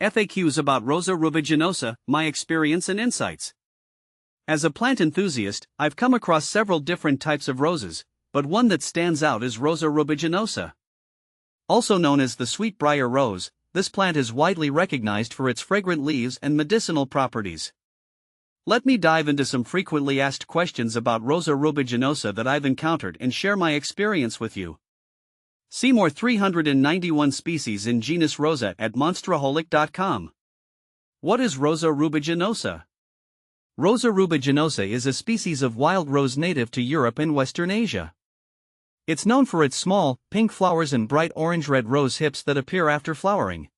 FAQs about Rosa rubiginosa, my experience and insights. As a plant enthusiast, I've come across several different types of roses, but one that stands out is Rosa rubiginosa. Also known as the sweet briar rose, this plant is widely recognized for its fragrant leaves and medicinal properties. Let me dive into some frequently asked questions about Rosa rubiginosa that I've encountered and share my experience with you. See more 391 species in genus Rosa at monsteraholic.com. What is Rosa rubiginosa? Rosa rubiginosa is a species of wild rose native to Europe and Western Asia. It's known for its small, pink flowers and bright orange-red rose hips that appear after flowering.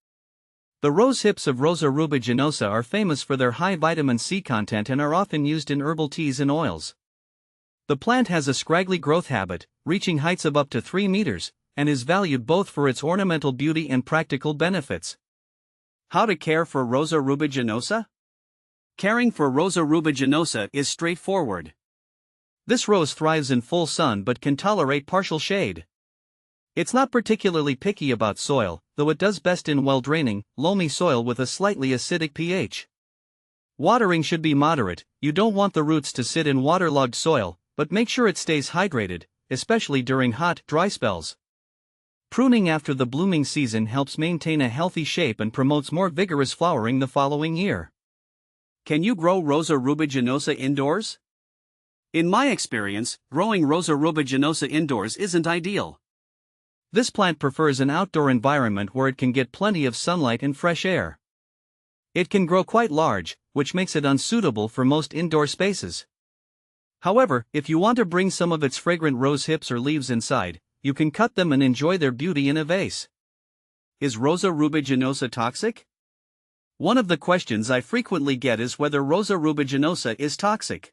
The rose hips of Rosa rubiginosa are famous for their high vitamin C content and are often used in herbal teas and oils. The plant has a scraggly growth habit, reaching heights of up to 3 meters, and is valued both for its ornamental beauty and practical benefits. How to care for Rosa rubiginosa? Caring for Rosa rubiginosa is straightforward. This rose thrives in full sun but can tolerate partial shade. It's not particularly picky about soil, though it does best in well-draining, loamy soil with a slightly acidic pH. Watering should be moderate. You don't want the roots to sit in waterlogged soil, but make sure it stays hydrated, especially during hot, dry spells. Pruning after the blooming season helps maintain a healthy shape and promotes more vigorous flowering the following year. Can you grow Rosa rubiginosa indoors? In my experience, growing Rosa rubiginosa indoors isn't ideal. This plant prefers an outdoor environment where it can get plenty of sunlight and fresh air. It can grow quite large, which makes it unsuitable for most indoor spaces. However, if you want to bring some of its fragrant rose hips or leaves inside, you can cut them and enjoy their beauty in a vase. Is Rosa rubiginosa toxic? One of the questions I frequently get is whether Rosa rubiginosa is toxic.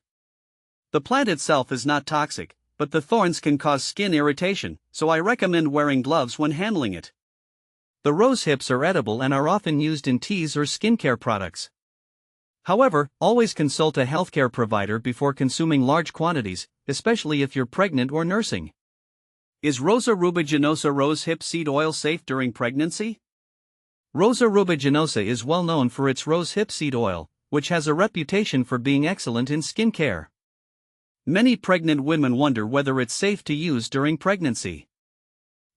The plant itself is not toxic, but the thorns can cause skin irritation, so I recommend wearing gloves when handling it. The rose hips are edible and are often used in teas or skincare products. However, always consult a healthcare provider before consuming large quantities, especially if you're pregnant or nursing. Is Rosa rubiginosa rose hip seed oil safe during pregnancy? Rosa rubiginosa is well known for its rose hip seed oil, which has a reputation for being excellent in skincare. Many pregnant women wonder whether it's safe to use during pregnancy.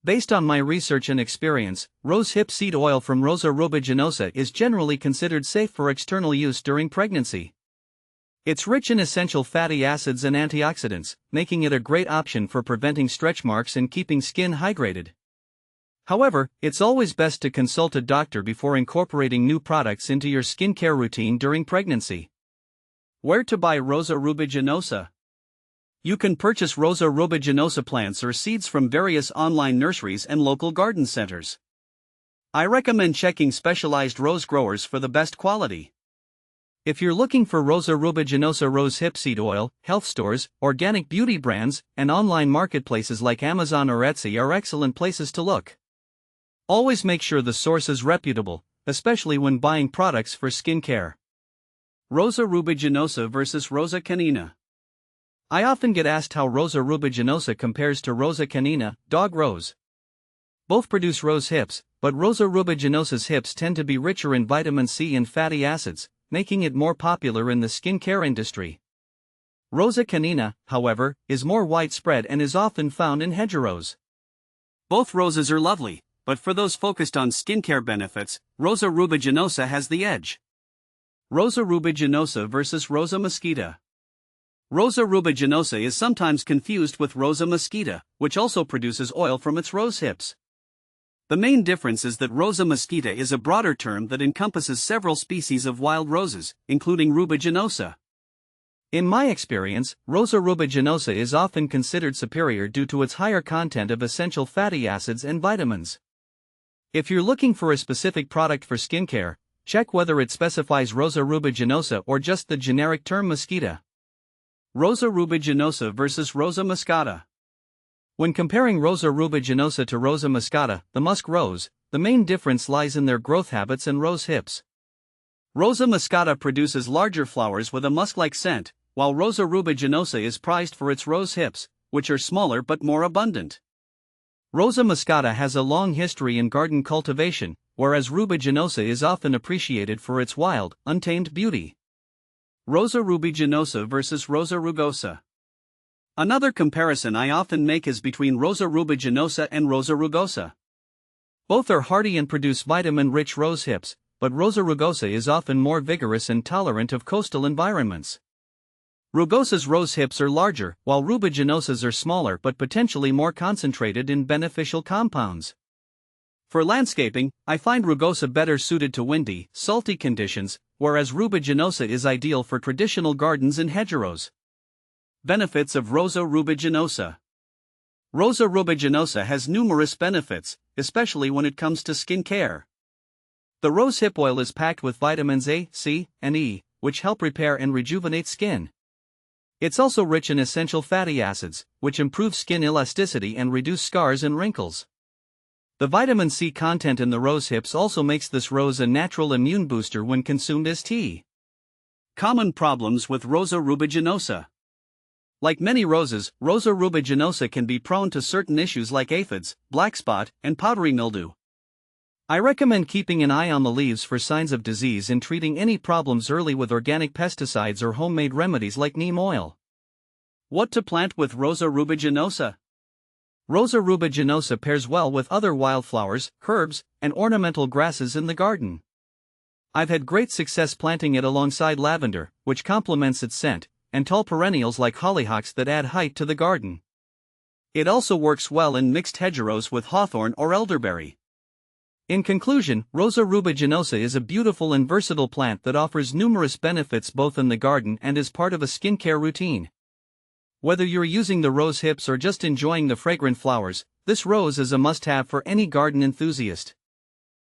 Based on my research and experience, rose hip seed oil from Rosa rubiginosa is generally considered safe for external use during pregnancy. It's rich in essential fatty acids and antioxidants, making it a great option for preventing stretch marks and keeping skin hydrated. However, it's always best to consult a doctor before incorporating new products into your skincare routine during pregnancy. Where to buy Rosa rubiginosa? You can purchase Rosa rubiginosa plants or seeds from various online nurseries and local garden centers. I recommend checking specialized rose growers for the best quality. If you're looking for Rosa rubiginosa rose hip seed oil, health stores, organic beauty brands, and online marketplaces like Amazon or Etsy are excellent places to look. Always make sure the source is reputable, especially when buying products for skincare. Rosa rubiginosa versus Rosa canina. I often get asked how Rosa rubiginosa compares to Rosa canina, dog rose. Both produce rose hips, but Rosa rubiginosa's hips tend to be richer in vitamin C and fatty acids, making it more popular in the skincare industry. Rosa canina, however, is more widespread and is often found in hedgerows. Both roses are lovely, but for those focused on skincare benefits, Rosa rubiginosa has the edge. Rosa rubiginosa versus Rosa mosquita. Rosa rubiginosa is sometimes confused with Rosa mosquita, which also produces oil from its rose hips. The main difference is that Rosa mosquita is a broader term that encompasses several species of wild roses, including rubiginosa. In my experience, Rosa rubiginosa is often considered superior due to its higher content of essential fatty acids and vitamins. If you're looking for a specific product for skincare, check whether it specifies Rosa rubiginosa or just the generic term mosquita. Rosa rubiginosa versus Rosa moscata. When comparing Rosa rubiginosa to Rosa moscata, the musk rose, the main difference lies in their growth habits and rose hips. Rosa moscata produces larger flowers with a musk-like scent, while Rosa rubiginosa is prized for its rose hips, which are smaller but more abundant. Rosa moscata has a long history in garden cultivation, whereas Rubiginosa is often appreciated for its wild, untamed beauty. Rosa rubiginosa versus Rosa rugosa. Another comparison I often make is between Rosa rubiginosa and Rosa rugosa. Both are hardy and produce vitamin-rich rose hips, but Rosa rugosa is often more vigorous and tolerant of coastal environments. Rugosa's rose hips are larger, while Rubiginosa's are smaller but potentially more concentrated in beneficial compounds. For landscaping, I find Rugosa better suited to windy, salty conditions, whereas Rubiginosa is ideal for traditional gardens and hedgerows. Benefits of Rosa rubiginosa. Rosa rubiginosa has numerous benefits, especially when it comes to skin care. The rose hip oil is packed with vitamins A, C, and E, which help repair and rejuvenate skin. It's also rich in essential fatty acids, which improve skin elasticity and reduce scars and wrinkles. The vitamin C content in the rose hips also makes this rose a natural immune booster when consumed as tea. Common problems with Rosa rubiginosa. Like many roses, Rosa rubiginosa can be prone to certain issues like aphids, black spot, and powdery mildew. I recommend keeping an eye on the leaves for signs of disease and treating any problems early with organic pesticides or homemade remedies like neem oil. What to plant with Rosa rubiginosa? Rosa rubiginosa pairs well with other wildflowers, herbs, and ornamental grasses in the garden. I've had great success planting it alongside lavender, which complements its scent, and tall perennials like hollyhocks that add height to the garden. It also works well in mixed hedgerows with hawthorn or elderberry. In conclusion, Rosa rubiginosa is a beautiful and versatile plant that offers numerous benefits both in the garden and as part of a skincare routine. Whether you're using the rose hips or just enjoying the fragrant flowers, this rose is a must-have for any garden enthusiast.